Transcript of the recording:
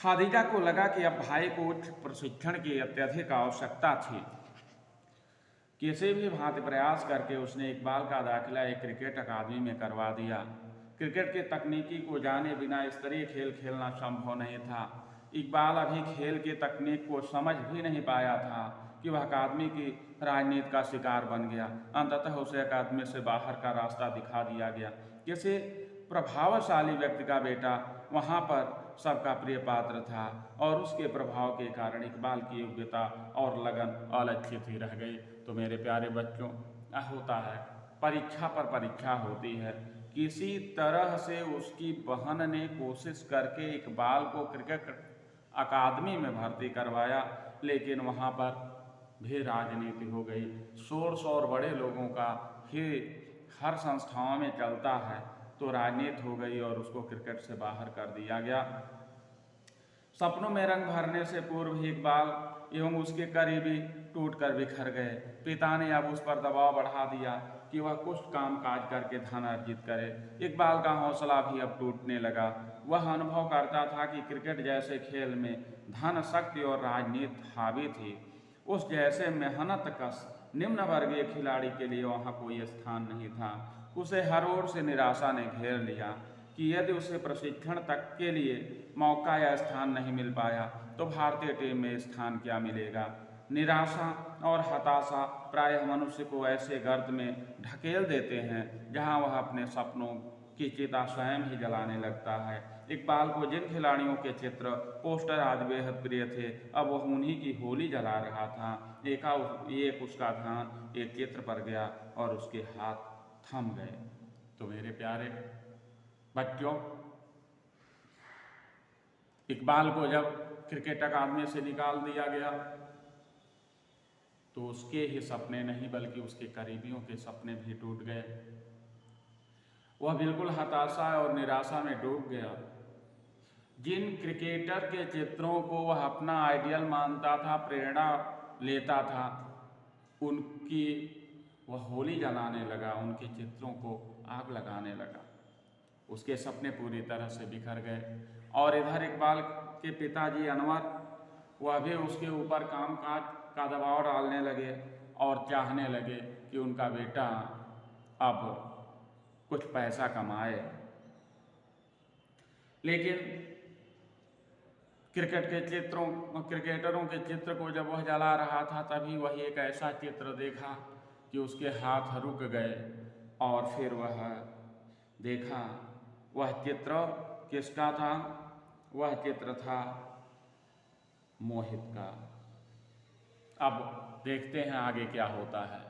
खादीजा को लगा कि अब भाई को उच्च प्रशिक्षण की अत्यधिक आवश्यकता थी। किसी भी भांति प्रयास करके उसने इकबाल का दाखिला एक क्रिकेट अकादमी में करवा दिया। क्रिकेट के तकनीकी को जाने बिना स्तरीय खेल खेलना संभव नहीं था। इकबाल अभी खेल के तकनीक को समझ भी नहीं पाया था कि वह अकादमी की राजनीति का शिकार बन गया। अंततः उसे अकादमी से बाहर का रास्ता दिखा दिया गया। किसी प्रभावशाली व्यक्ति का बेटा वहाँ पर सबका प्रिय पात्र था और उसके प्रभाव के कारण इकबाल की योग्यता और लगन अलक्षित ही रह गई। तो मेरे प्यारे बच्चों, होता है परीक्षा पर परीक्षा होती है। किसी तरह से उसकी बहन ने कोशिश करके इकबाल को क्रिकेट अकादमी में भर्ती करवाया, लेकिन वहाँ पर भी राजनीति हो गई। सोर्स और बड़े लोगों का ही हर संस्थाओं में चलता है, तो राजनीति हो गई और उसको क्रिकेट से बाहर कर दिया गया। सपनों में रंग भरने से पूर्व ही इकबाल एवं उसके करीबी टूट कर बिखर गए। पिता ने अब उस पर दबाव बढ़ा दिया कि वह कुछ काम काज करके धन अर्जित करे। इकबाल का हौसला भी अब टूटने लगा। वह अनुभव करता था कि क्रिकेट जैसे खेल में धन, शक्ति और राजनीति हावी थी। उस जैसे मेहनतकश निम्न वर्गीय खिलाड़ी के लिए वहाँ कोई स्थान नहीं था। उसे हर ओर से निराशा ने घेर लिया कि यदि उसे प्रशिक्षण तक के लिए मौका या स्थान नहीं मिल पाया तो भारतीय टीम में स्थान क्या मिलेगा। निराशा और हताशा प्रायः मनुष्य को ऐसे गर्त में ढकेल देते हैं जहां वह अपने सपनों की चिता स्वयं ही जलाने लगता है। इकबाल को जिन खिलाड़ियों के चित्र, पोस्टर आदि बेहद प्रिय थे, अब वह उन्हीं की होली जला रहा था। एक उसका ध्यान एक चित्र पर गया और उसके हाथ थम गए। तो मेरे प्यारे बच्चों, इकबाल को जब क्रिकेट अकादमी से निकाल दिया गया तो उसके ही सपने नहीं बल्कि उसके करीबियों के सपने भी टूट गए। वह बिल्कुल हताशा और निराशा में डूब गया। जिन क्रिकेटर के चित्रों को वह अपना आइडियल मानता था, प्रेरणा लेता था, उनकी वह होली जलाने लगा, उनके चित्रों को आग लगाने लगा। उसके सपने पूरी तरह से बिखर गए। और इधर इकबाल के पिताजी अनवर, वह भी उसके ऊपर कामकाज का दबाव डालने लगे और चाहने लगे कि उनका बेटा अब कुछ पैसा कमाए। लेकिन क्रिकेटरों के चित्र को जब वह जला रहा था तभी वह एक ऐसा चित्र देखा कि उसके हाथ रुक गए और फिर वह देखा। वह चित्र किसका था? वह चित्र था मोहित का। अब देखते हैं आगे क्या होता है।